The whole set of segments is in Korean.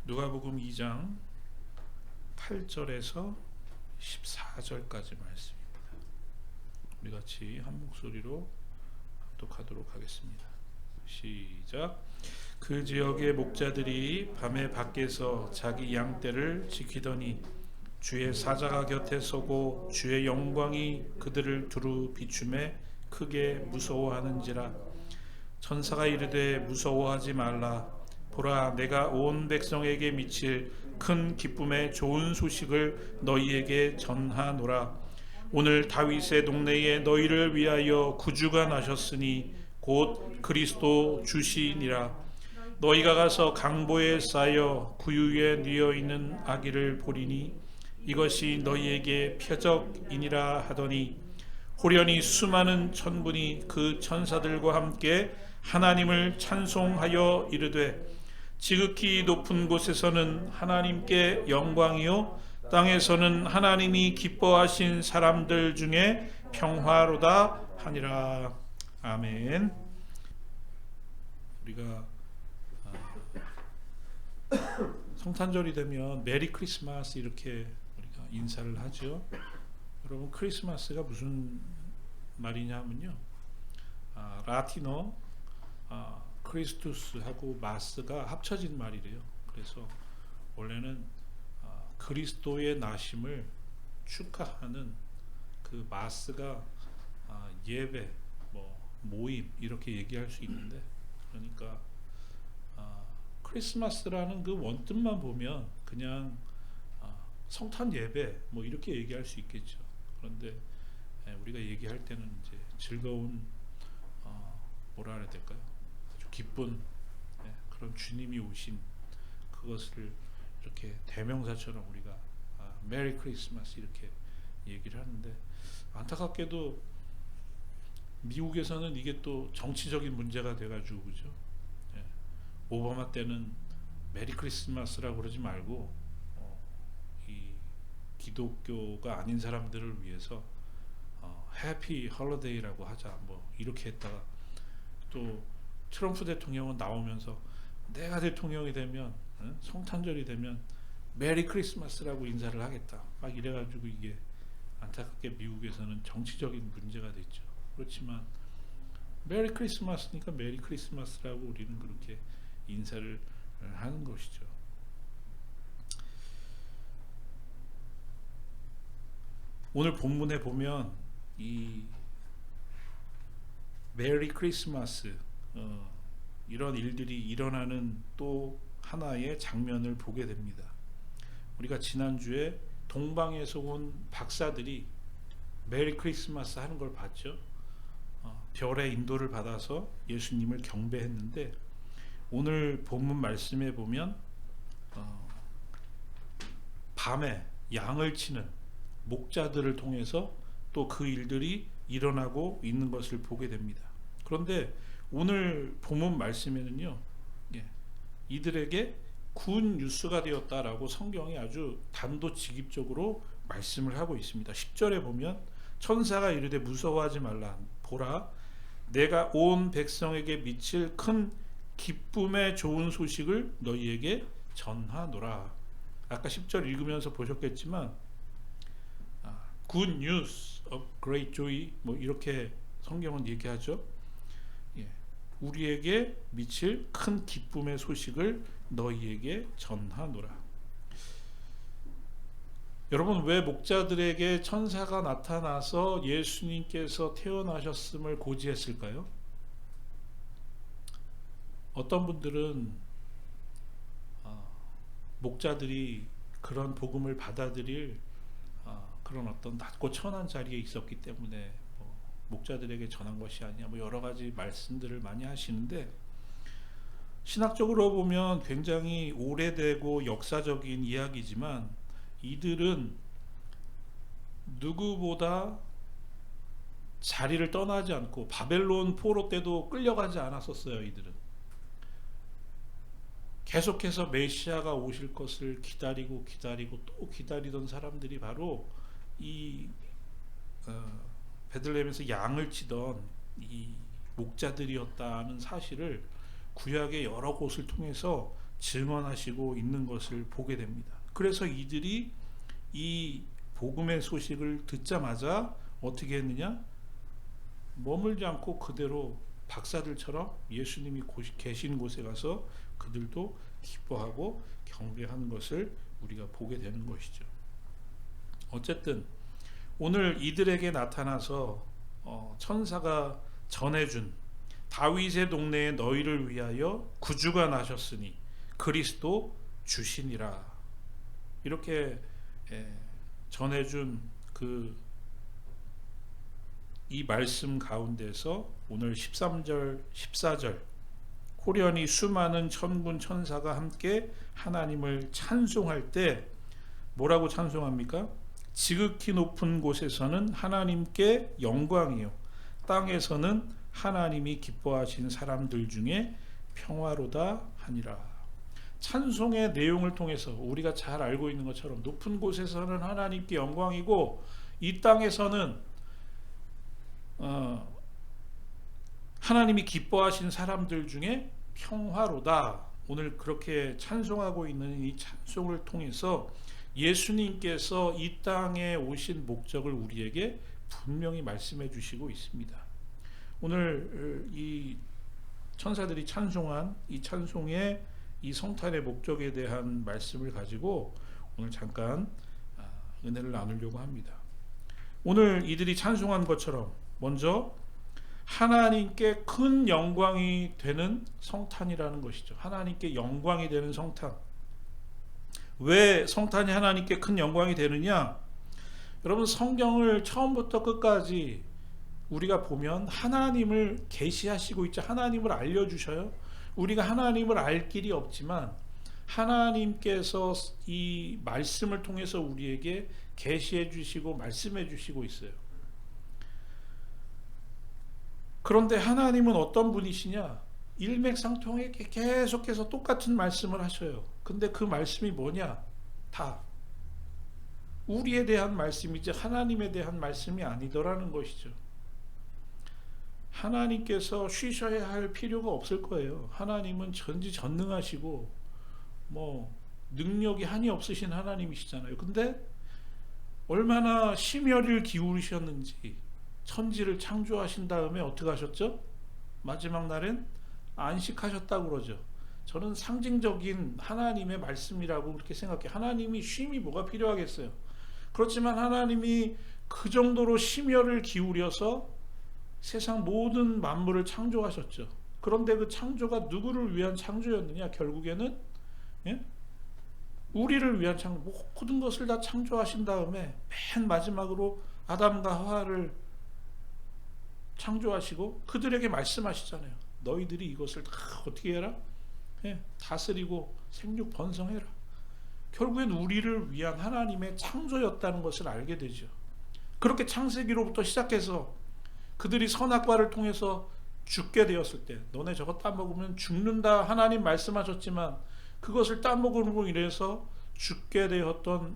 누가복음 2장 8절에서 14절까지 말씀입니다. 우리 같이 한 목소리로 합독하도록 하겠습니다. 시작. 그 지역의 목자들이 밤에 밖에서 자기 양떼를 지키더니 주의 사자가 곁에 서고 주의 영광이 그들을 두루 비추매 크게 무서워하는지라. 천사가 이르되 무서워하지 말라. 보라, 내가 온 백성에게 미칠 큰 기쁨의 좋은 소식을 너희에게 전하노라. 오늘 다윗의 동네에 너희를 위하여 구주가 나셨으니 곧 그리스도 주시니라. 너희가 가서 강보에 쌓여 구유에 뉘어 있는 아기를 보리니 이것이 너희에게 표적이니라 하더니 호련히 수많은 천군이 그 천사들과 함께 하나님을 찬송하여 이르되 지극히 높은 곳에서는 하나님께 영광이요 땅에서는 하나님이 기뻐하신 사람들 중에 평화로다 하니라. 아멘. 우리가 성탄절이 되면 메리 크리스마스 이렇게 우리가 인사를 하죠. 여러분, 크리스마스가 무슨 말이냐면요, 라틴어 크리스투스하고 마스가 합쳐진 말이래요. 그래서 원래는 그리스도의 나심을 축하하는 그 마스가 예배, 모임 이렇게 얘기할 수 있는데, 그러니까 크리스마스라는 그 원뜻만 보면 그냥 성탄 예배 이렇게 얘기할 수 있겠죠. 그런데 우리가 얘기할 때는 이제 즐거운 뭐라 해야 될까요? 아주 기쁜 그런 주님이 오신 그것을 이렇게 대명사처럼 우리가 메리 크리스마스 이렇게 얘기를 하는데, 안타깝게도 미국에서는 이게 또 정치적인 문제가 돼가지고, 그죠? 오바마 때는 메리 크리스마스라고 그러지 말고 이 기독교가 아닌 사람들을 위해서 해피 홀리데이라고 하자 이렇게 했다가, 또 트럼프 대통령은 나오면서 내가 대통령이 되면 성탄절이 되면 메리 크리스마스라고 인사를 하겠다 이래가지고, 이게 안타깝게 미국에서는 정치적인 문제가 됐죠. 그렇지만 메리 크리스마스니까 메리 크리스마스라고 우리는 그렇게 인사를 하는 것이죠. 오늘 본문에 보면 이 메리 크리스마스 이런 일들이 일어나는 또 하나의 장면을 보게 됩니다. 우리가 지난주에 동방에서 온 박사들이 메리 크리스마스 하는 걸 봤죠. 별의 인도를 받아서 예수님을 경배했는데, 오늘 본문 말씀에 보면 밤에 양을 치는 목자들을 통해서 또 그 일들이 일어나고 있는 것을 보게 됩니다. 그런데 오늘 본문 말씀에는요, 이들에게 굿 뉴스가 되었다라고 성경이 아주 단도직입적으로 말씀을 하고 있습니다. 10절에 보면 천사가 이르되 무서워하지 말라. 보라, 내가 온 백성에게 미칠 큰 기쁨의 좋은 소식을 너희에게 전하노라. 아까 10절 읽으면서 보셨겠지만 Good news of great joy 이렇게 성경은 얘기하죠. 우리에게 미칠 큰 기쁨의 소식을 너희에게 전하노라. 여러분, 왜 목자들에게 천사가 나타나서 예수님께서 태어나셨음을 고지했을까요? 어떤 분들은 목자들이 그런 복음을 받아들일 그런 어떤 낮고 천한 자리에 있었기 때문에 목자들에게 전한 것이 아니냐 여러 가지 말씀들을 많이 하시는데, 신학적으로 보면 굉장히 오래되고 역사적인 이야기지만 이들은 누구보다 자리를 떠나지 않고 바벨론 포로 때도 끌려가지 않았었어요. 이들은 계속해서 메시아가 오실 것을 기다리고 또 기다리던 사람들이 바로 이 베들레헴에서 양을 치던 이 목자들이었다는 사실을 구약의 여러 곳을 통해서 증언하시고 있는 것을 보게 됩니다. 그래서 이들이 이 복음의 소식을 듣자마자 어떻게 했느냐? 머물지 않고 그대로 박사들처럼 예수님이 계신 곳에 가서 그들도 기뻐하고 경배하는 것을 우리가 보게 되는 것이죠. 어쨌든 오늘 이들에게 나타나서 천사가 전해준 다윗의 동네에 너희를 위하여 구주가 나셨으니 그리스도 주시니라, 이렇게 전해준 이 말씀 가운데서 오늘 13절 14절 호련히 수많은 천군 천사가 함께 하나님을 찬송할 때 뭐라고 찬송합니까? 지극히 높은 곳에서는 하나님께 영광이요, 땅에서는 하나님이 기뻐하신 사람들 중에 평화로다 하니라. 찬송의 내용을 통해서 우리가 잘 알고 있는 것처럼 높은 곳에서는 하나님께 영광이고 이 땅에서는 하나님이 기뻐하신 사람들 중에 평화로다. 오늘 그렇게 찬송하고 있는 이 찬송을 통해서 예수님께서 이 땅에 오신 목적을 우리에게 분명히 말씀해 주시고 있습니다. 오늘 이 천사들이 찬송한 이 찬송의 이 성탄의 목적에 대한 말씀을 가지고 오늘 잠깐 은혜를 나누려고 합니다. 오늘 이들이 찬송한 것처럼 먼저 하나님께 큰 영광이 되는 성탄이라는 것이죠. 하나님께 영광이 되는 성탄. 왜 성탄이 하나님께 큰 영광이 되느냐? 여러분, 성경을 처음부터 끝까지 우리가 보면 하나님을 계시하시고 있죠. 하나님을 알려주셔요. 우리가 하나님을 알 길이 없지만 하나님께서 이 말씀을 통해서 우리에게 계시해 주시고 말씀해 주시고 있어요. 그런데 하나님은 어떤 분이시냐? 일맥상통하게 계속해서 똑같은 말씀을 하셔요. 근데 그 말씀이 뭐냐? 다 우리에 대한 말씀이지 하나님에 대한 말씀이 아니더라는 것이죠. 하나님께서 쉬셔야 할 필요가 없을 거예요. 하나님은 전지전능하시고 능력이 한이 없으신 하나님이시잖아요. 근데 얼마나 심혈을 기울이셨는지 천지를 창조하신 다음에 어떻게 하셨죠? 마지막 날엔 안식하셨다고 그러죠. 저는 상징적인 하나님의 말씀이라고 그렇게 생각해요. 하나님이 쉼이 뭐가 필요하겠어요. 그렇지만 하나님이 그 정도로 심혈을 기울여서 세상 모든 만물을 창조하셨죠. 그런데 그 창조가 누구를 위한 창조였느냐? 결국에는 우리를 위한 창조. 모든 것을 다 창조하신 다음에 맨 마지막으로 아담과 하와를 창조하시고 그들에게 말씀하시잖아요. 너희들이 이것을 다 어떻게 해라? 다스리고 생육 번성해라. 결국엔 우리를 위한 하나님의 창조였다는 것을 알게 되죠. 그렇게 창세기로부터 시작해서 그들이 선악과를 통해서 죽게 되었을 때 너네 저거 따먹으면 죽는다 하나님 말씀하셨지만 그것을 따먹음으로 인해서 죽게 되었던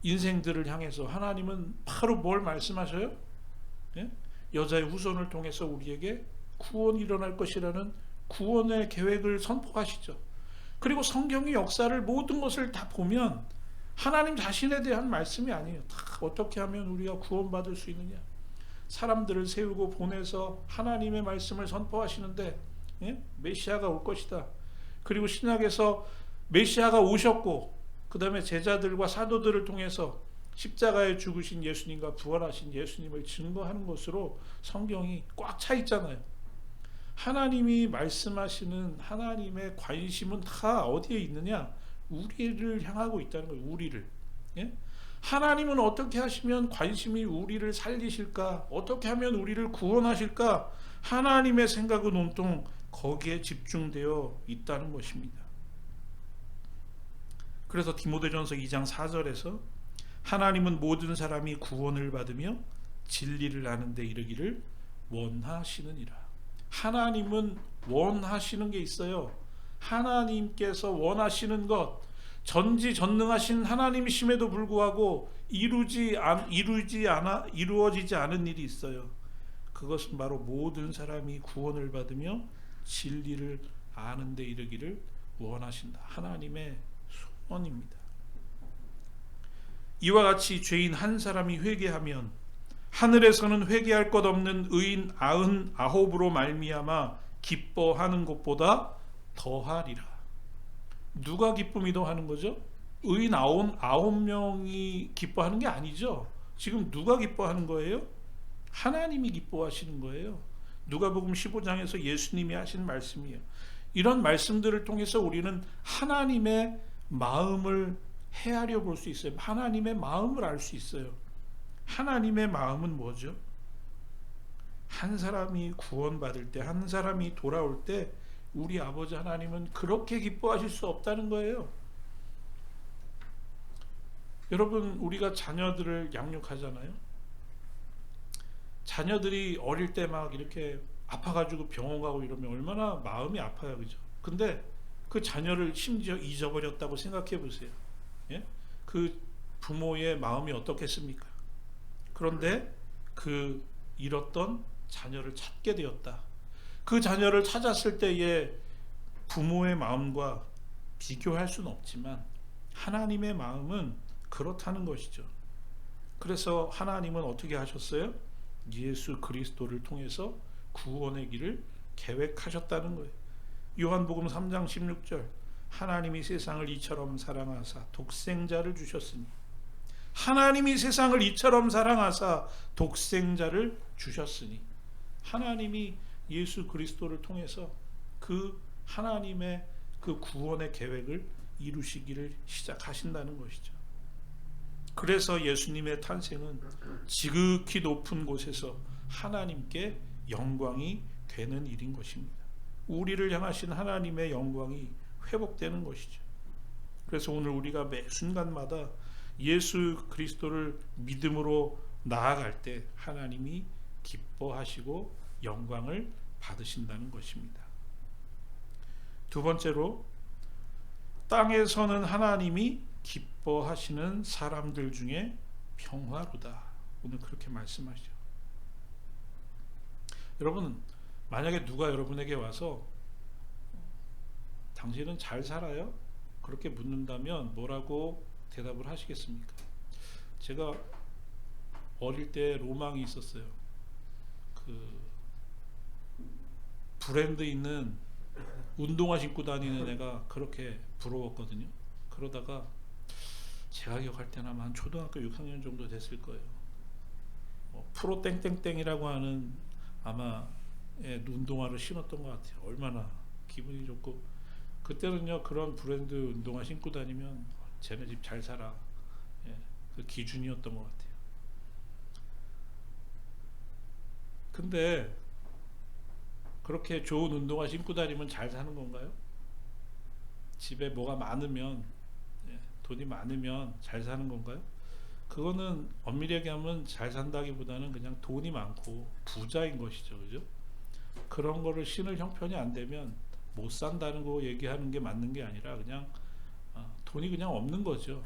인생들을 향해서 하나님은 바로 뭘 말씀하셔요? 여자의 후손을 통해서 우리에게 구원이 일어날 것이라는 구원의 계획을 선포하시죠. 그리고 성경의 역사를 모든 것을 다 보면 하나님 자신에 대한 말씀이 아니에요. 다 어떻게 하면 우리가 구원받을 수 있느냐. 사람들을 세우고 보내서 하나님의 말씀을 선포하시는데 메시아가 올 것이다. 그리고 신약에서 메시아가 오셨고 그 다음에 제자들과 사도들을 통해서 십자가에 죽으신 예수님과 부활하신 예수님을 증거하는 것으로 성경이 꽉 차 있잖아요. 하나님이 말씀하시는 하나님의 관심은 다 어디에 있느냐? 우리를 향하고 있다는 거예요. 우리를. 하나님은 어떻게 하시면 관심이 우리를 살리실까? 어떻게 하면 우리를 구원하실까? 하나님의 생각은 온통 거기에 집중되어 있다는 것입니다. 그래서 디모데전서 2장 4절에서 하나님은 모든 사람이 구원을 받으며 진리를 아는 데 이르기를 원하시느니라. 하나님은 원하시는 게 있어요. 하나님께서 원하시는 것, 전지전능하신 하나님이심에도 불구하고 이루어지지 않은 일이 있어요. 그것은 바로 모든 사람이 구원을 받으며 진리를 아는 데 이르기를 원하신다. 하나님의 소원입니다. 이와 같이 죄인 한 사람이 회개하면 하늘에서는 회개할 것 없는 의인 99으로 말미암아 기뻐하는 것보다 더하리라. 누가 기쁨이 더하는 거죠? 의인 99명이 기뻐하는 게 아니죠. 지금 누가 기뻐하는 거예요? 하나님이 기뻐하시는 거예요. 누가복음 15장에서 예수님이 하신 말씀이에요. 이런 말씀들을 통해서 우리는 하나님의 마음을 헤아려 볼 수 있어요. 하나님의 마음을 알 수 있어요. 하나님의 마음은 뭐죠? 한 사람이 구원받을 때, 한 사람이 돌아올 때 우리 아버지 하나님은 그렇게 기뻐하실 수 없다는 거예요. 여러분, 우리가 자녀들을 양육하잖아요. 자녀들이 어릴 때 막 이렇게 아파가지고 병원 가고 이러면 얼마나 마음이 아파요, 그죠? 근데 그 자녀를 심지어 잊어버렸다고 생각해 보세요. 예? 그 부모의 마음이 어떻겠습니까? 그런데 그 잃었던 자녀를 찾게 되었다. 그 자녀를 찾았을 때의 부모의 마음과 비교할 수는 없지만 하나님의 마음은 그렇다는 것이죠. 그래서 하나님은 어떻게 하셨어요? 예수 그리스도를 통해서 구원의 길을 계획하셨다는 거예요. 요한복음 3장 16절, 하나님이 세상을 이처럼 사랑하사 독생자를 주셨으니, 하나님이 세상을 이처럼 사랑하사 독생자를 주셨으니, 하나님이 예수 그리스도를 통해서 그 하나님의 그 구원의 계획을 이루시기를 시작하신다는 것이죠. 그래서 예수님의 탄생은 지극히 높은 곳에서 하나님께 영광이 되는 일인 것입니다. 우리를 향하신 하나님의 영광이 회복되는 것이죠. 그래서 오늘 우리가 매 순간마다 예수 그리스도를 믿음으로 나아갈 때 하나님이 기뻐하시고 영광을 받으신다는 것입니다. 두 번째로, 땅에서는 하나님이 기뻐하시는 사람들 중에 평화로다. 오늘 그렇게 말씀하시죠. 여러분, 만약에 누가 여러분에게 와서 당신은 잘 살아요? 그렇게 묻는다면 뭐라고 대답을 하시겠습니까? 제가 어릴 때 로망이 있었어요. 그 브랜드 있는 운동화 신고 다니는 애가 그렇게 부러웠거든요. 그러다가 제가 기억할 때는 아마 한 초등학교 6학년 정도 됐을 거예요. 프로 땡땡땡이라고 하는 아마 운동화를 신었던 것 같아요. 얼마나 기분이 좋고, 그때는요 그런 브랜드 운동화 신고 다니면 쟤네 집 잘 살아, 그 기준이었던 것 같아요. 근데 그렇게 좋은 운동화 신고 다니면 잘 사는 건가요? 집에 뭐가 많으면, 돈이 많으면 잘 사는 건가요? 그거는 엄밀히 얘기하면 잘 산다기보다는 그냥 돈이 많고 부자인 것이죠, 그죠? 그런 거를 신을 형편이 안 되면 못 산다는 거 얘기하는 게 맞는 게 아니라 그냥 돈이 그냥 없는 거죠.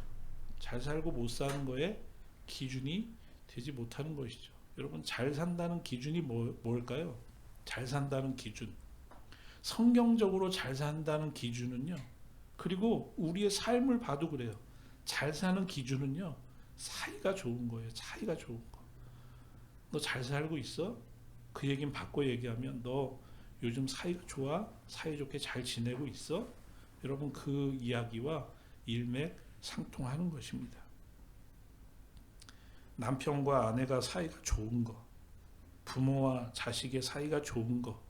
잘 살고 못 사는 거에 기준이 되지 못하는 것이죠. 여러분, 잘 산다는 기준이 뭘까요? 잘 산다는 기준, 성경적으로 잘 산다는 기준은요, 그리고 우리의 삶을 봐도 그래요. 잘 사는 기준은요, 사이가 좋은 거예요. 사이가 좋은 거. 너 잘 살고 있어? 그 얘기는 바꿔 얘기하면 너 요즘 사이가 좋아? 사이좋게 잘 지내고 있어? 여러분, 그 이야기와 일맥상통하는 것입니다. 남편과 아내가 사이가 좋은 거, 부모와 자식의 사이가 좋은 거,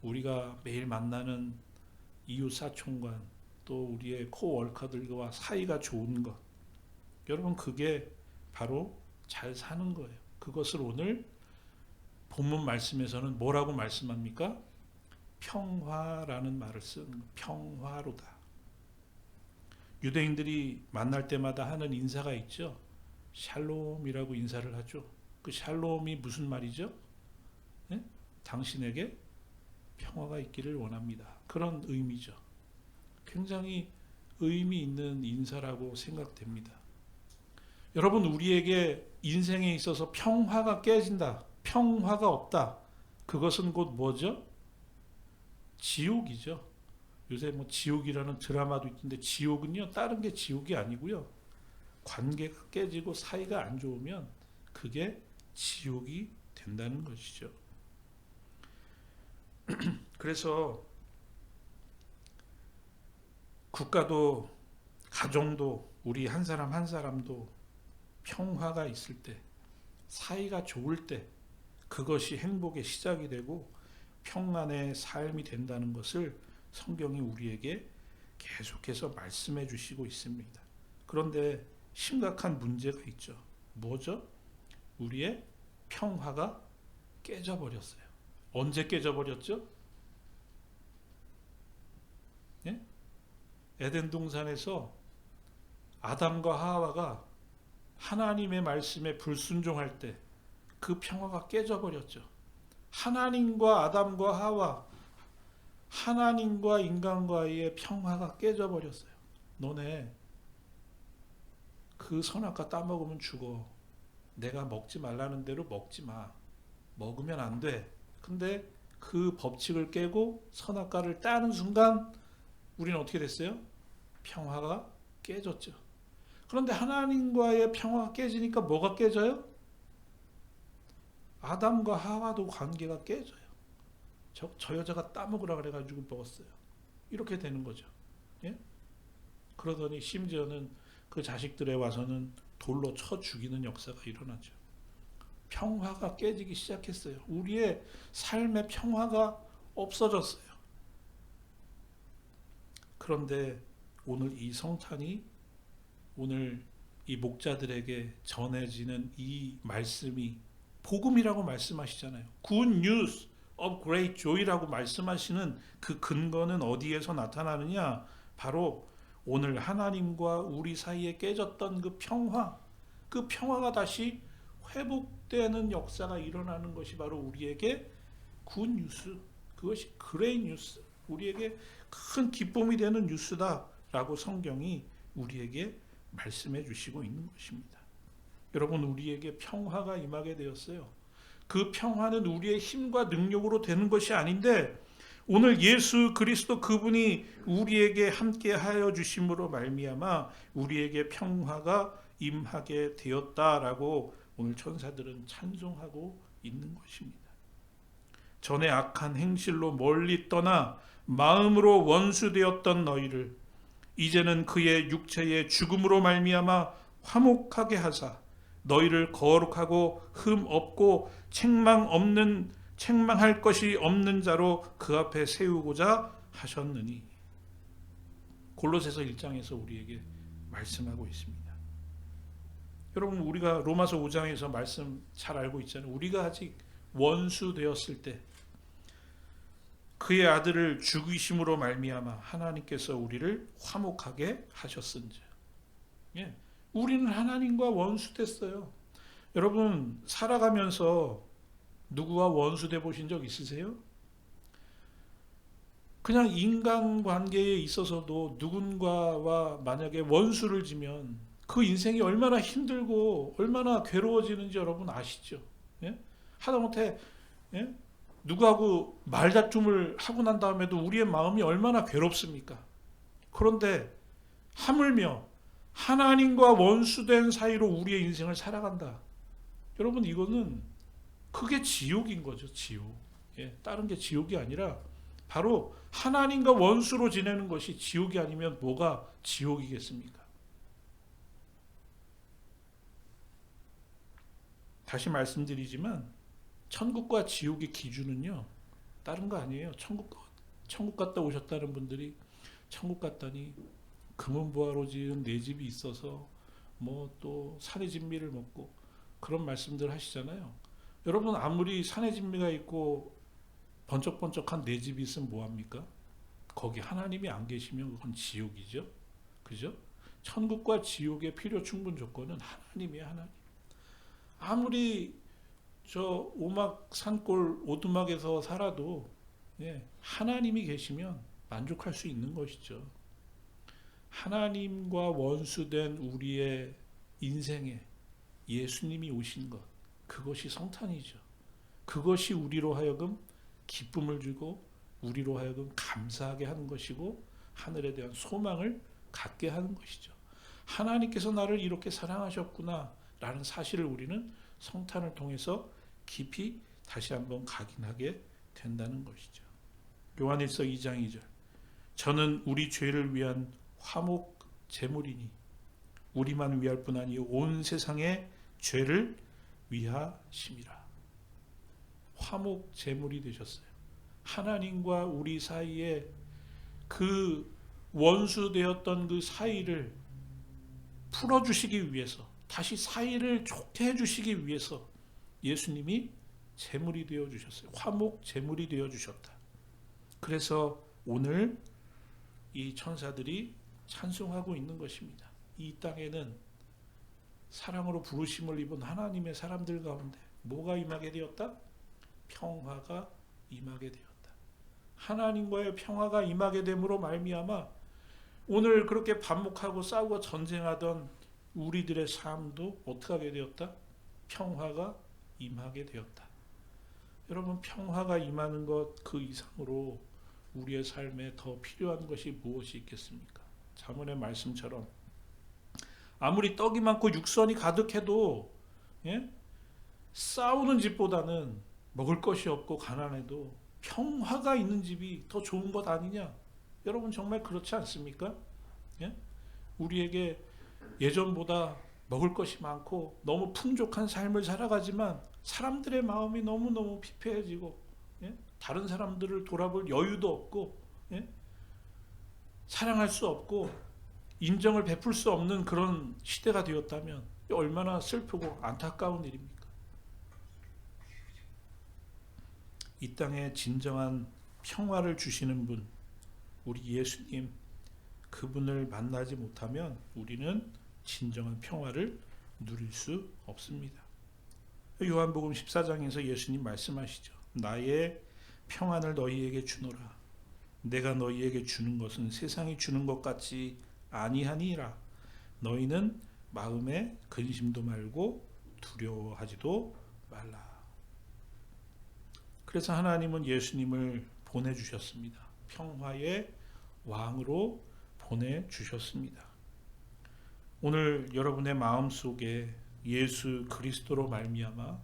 우리가 매일 만나는 이웃 사촌관, 또 우리의 코워커들과 사이가 좋은 것, 여러분, 그게 바로 잘 사는 거예요. 그것을 오늘 본문 말씀에서는 뭐라고 말씀합니까? 평화라는 말을 쓴, 평화로다. 유대인들이 만날 때마다 하는 인사가 있죠. 샬롬이라고 인사를 하죠. 그 샬롬이 무슨 말이죠? 네? 당신에게 평화가 있기를 원합니다. 그런 의미죠. 굉장히 의미 있는 인사라고 생각됩니다. 여러분, 우리에게 인생에 있어서 평화가 깨진다, 평화가 없다, 그것은 곧 뭐죠? 지옥이죠. 요새 뭐 지옥이라는 드라마도 있던데 지옥은요 다른 게 지옥이 아니고요. 관계가 깨지고 사이가 안 좋으면 그게 지옥이 된다는 것이죠. 그래서 국가도 가정도 우리 한 사람 한 사람도 평화가 있을 때 사이가 좋을 때 그것이 행복의 시작이 되고 평안의 삶이 된다는 것을 성경이 우리에게 계속해서 말씀해 주시고 있습니다. 그런데 심각한 문제가 있죠. 뭐죠? 우리의 평화가 깨져버렸어요. 언제 깨져버렸죠? 예? 에덴 동산에서 아담과 하와가 하나님의 말씀에 불순종할 때 그 평화가 깨져버렸죠. 하나님과 아담과 하와, 하나님과 인간과의 평화가 깨져버렸어요. 너네 그 선악과 따먹으면 죽어. 내가 먹지 말라는 대로 먹지 마. 먹으면 안 돼. 근데 그 법칙을 깨고 선악과를 따는 순간 우리는 어떻게 됐어요? 평화가 깨졌죠. 그런데 하나님과의 평화가 깨지니까 뭐가 깨져요? 아담과 하와도 관계가 깨져요. 저 여자가 따먹으라 그래가지고 먹었어요. 이렇게 되는 거죠. 예? 그러더니 심지어는 그 자식들에 와서는 돌로 쳐 죽이는 역사가 일어나죠. 평화가 깨지기 시작했어요. 우리의 삶의 평화가 없어졌어요. 그런데 오늘 이 성탄이 오늘 이 목자들에게 전해지는 이 말씀이 복음이라고 말씀하시잖아요. Good news of great joy라고 말씀하시는 그 근거는 어디에서 나타나느냐? 바로 오늘 하나님과 우리 사이에 깨졌던 그 평화가 다시 회복되는 역사가 일어나는 것이 바로 우리에게 good news, 그것이 great news, 우리에게 큰 기쁨이 되는 뉴스다라고 성경이 우리에게 말씀해 주시고 있는 것입니다. 여러분, 우리에게 평화가 임하게 되었어요. 그 평화는 우리의 힘과 능력으로 되는 것이 아닌데 오늘 예수 그리스도 그분이 우리에게 함께 하여 주심으로 말미암아 우리에게 평화가 임하게 되었다라고 오늘 천사들은 찬송하고 있는 것입니다. 전에 악한 행실로 멀리 떠나 마음으로 원수되었던 너희를 이제는 그의 육체의 죽음으로 말미암아 화목하게 하사 너희를 거룩하고 흠 없고 책망할 것이 없는 자로 그 앞에 세우고자 하셨느니. 골로새서 1장에서 우리에게 말씀하고 있습니다. 여러분, 우리가 로마서 5장에서 말씀 잘 알고 있잖아요. 우리가 아직 원수 되었을 때 그의 아들을 죽이심으로 말미암아 하나님께서 우리를 화목하게 하셨은즉. 예. 우리는 하나님과 원수 됐어요. 여러분, 살아가면서 누구와 원수 돼 보신 적 있으세요? 그냥 인간관계에 있어서도 누군가와 만약에 원수를 지면 그 인생이 얼마나 힘들고 얼마나 괴로워지는지 여러분 아시죠? 예? 하다못해 예? 누구하고 말다툼을 하고 난 다음에도 우리의 마음이 얼마나 괴롭습니까? 그런데 하물며 하나님과 원수된 사이로 우리의 인생을 살아간다. 여러분, 이거는 그게 지옥인 거죠. 지옥. 예, 다른 게 지옥이 아니라 바로 하나님과 원수로 지내는 것이 지옥이 아니면 뭐가 지옥이겠습니까? 다시 말씀드리지만 천국과 지옥의 기준은요 다른 거 아니에요. 천국 갔다 오셨다는 분들이 천국 갔더니 금은보화로 지은 내 집이 있어서 뭐 또 산의 진미를 먹고 그런 말씀들 하시잖아요. 여러분, 아무리 산의 진미가 있고 번쩍번쩍한 내 집이 있으면 뭐합니까? 거기 하나님이 안 계시면 그건 지옥이죠. 그죠? 천국과 지옥의 필요 충분 조건은 하나님이에요. 하나님. 아무리 저 오막 산골 오두막에서 살아도 예, 하나님이 계시면 만족할 수 있는 것이죠. 하나님과 원수된 우리의 인생에 예수님이 오신 것, 그것이 성탄이죠. 그것이 우리로 하여금 기쁨을 주고 우리로 하여금 감사하게 하는 것이고 하늘에 대한 소망을 갖게 하는 것이죠. 하나님께서 나를 이렇게 사랑하셨구나 라는 사실을 우리는 성탄을 통해서 깊이 다시 한번 각인하게 된다는 것이죠. 요한일서 2장 2절 저는 우리 죄를 위한 화목 제물이니 우리만 위할 뿐 아니요 온 세상의 죄를 위하심이라. 화목 제물이 되셨어요. 하나님과 우리 사이에 그 원수되었던 그 사이를 풀어주시기 위해서, 다시 사이를 좋게 해주시기 위해서 예수님이 제물이 되어 주셨어요. 화목 제물이 되어 주셨다. 그래서 오늘 이 천사들이 찬송하고 있는 것입니다. 이 땅에는 사랑으로 부르심을 입은 하나님의 사람들 가운데 뭐가 임하게 되었다? 평화가 임하게 되었다. 하나님과의 평화가 임하게 됨으로 말미암아 오늘 그렇게 반목하고 싸우고 전쟁하던 우리들의 삶도 어떻게 하게 되었다? 평화가 임하게 되었다. 여러분, 평화가 임하는 것 그 이상으로 우리의 삶에 더 필요한 것이 무엇이 있겠습니까? 잠언의 말씀처럼 아무리 떡이 많고 육선이 가득해도 싸우는 집보다는 먹을 것이 없고 가난해도 평화가 있는 집이 더 좋은 것 아니냐? 여러분 정말 그렇지 않습니까? 우리에게 예전보다 먹을 것이 많고 너무 풍족한 삶을 살아가지만 사람들의 마음이 너무너무 피폐해지고 다른 사람들을 돌아볼 여유도 없고 사랑할 수 없고 인정을 베풀 수 없는 그런 시대가 되었다면 얼마나 슬프고 안타까운 일입니까? 이 땅에 진정한 평화를 주시는 분, 우리 예수님, 그분을 만나지 못하면 우리는 진정한 평화를 누릴 수 없습니다. 요한복음 14장에서 예수님 말씀하시죠. 나의 평안을 너희에게 주노라. 내가 너희에게 주는 것은 세상이 주는 것 같지 아니하니라. 너희는 마음에 근심도 말고 두려워하지도 말라. 그래서 하나님은 예수님을 보내주셨습니다. 평화의 왕으로 보내주셨습니다. 오늘 여러분의 마음속에 예수 그리스도로 말미암아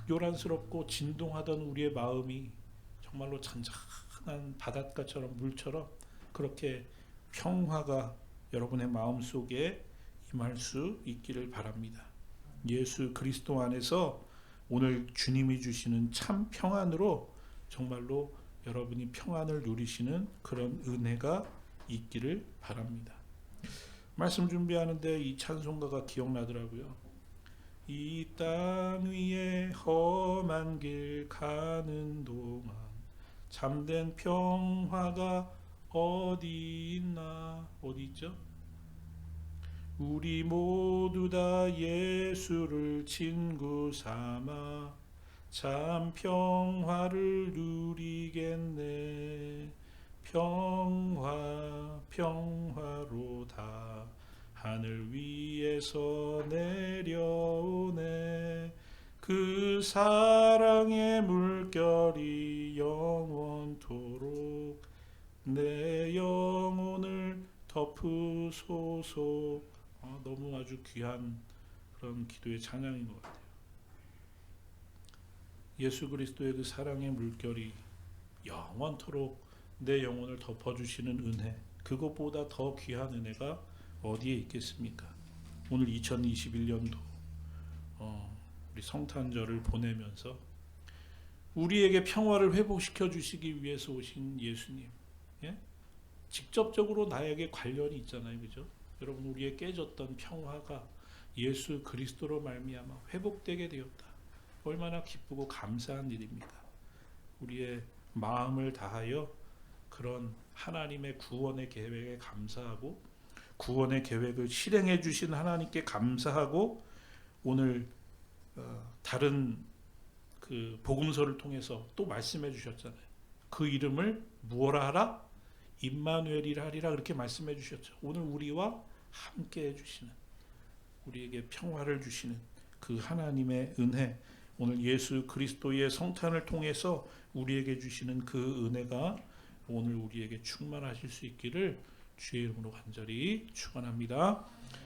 요란스럽고 진동하던 우리의 마음이 정말로 잔잔한 바닷가처럼 물처럼 그렇게 평화가 여러분의 마음속에 임할 수 있기를 바랍니다. 예수 그리스도 안에서 오늘 주님이 주시는 참 평안으로 정말로 여러분이 평안을 누리시는 그런 은혜가 있기를 바랍니다. 말씀 준비하는데 이 찬송가가 기억나더라고요. 이 땅 위에 험한 길 가는 동안 참된 평화가 어디 있나? 어디 있죠? 우리 모두 다 예수를 친구 삼아 참 평화를 누리겠네. 평화 평화로다 하늘 위에서 내려오네. 그 사랑의 물결이 영원토록 내 영혼을 덮으소서. 너무 아주 귀한 그런 기도의 찬양인 것 같아요. 예수 그리스도의 그 사랑의 물결이 영원토록 내 영혼을 덮어주시는 은혜, 그것보다 더 귀한 은혜가 어디에 있겠습니까? 오늘 2021년도 우리 성탄절을 보내면서 우리에게 평화를 회복시켜 주시기 위해서 오신 예수님, 직접적으로 나에게 관련이 있잖아요, 그죠? 여러분, 우리의 깨졌던 평화가 예수 그리스도로 말미암아 회복되게 되었다. 얼마나 기쁘고 감사한 일입니까? 우리의 마음을 다하여 그런 하나님의 구원의 계획에 감사하고 구원의 계획을 실행해 주신 하나님께 감사하고 오늘 다른 그 복음서를 통해서 또 말씀해 주셨잖아요. 그 이름을 무엇라 하라? 임마누엘이라 하리라, 그렇게 말씀해 주셨죠. 오늘 우리와 함께 해주시는, 우리에게 평화를 주시는 그 하나님의 은혜, 오늘 예수 그리스도의 성탄을 통해서 우리에게 주시는 그 은혜가 오늘 우리에게 충만하실 수 있기를 주의 이름으로 간절히 축원합니다.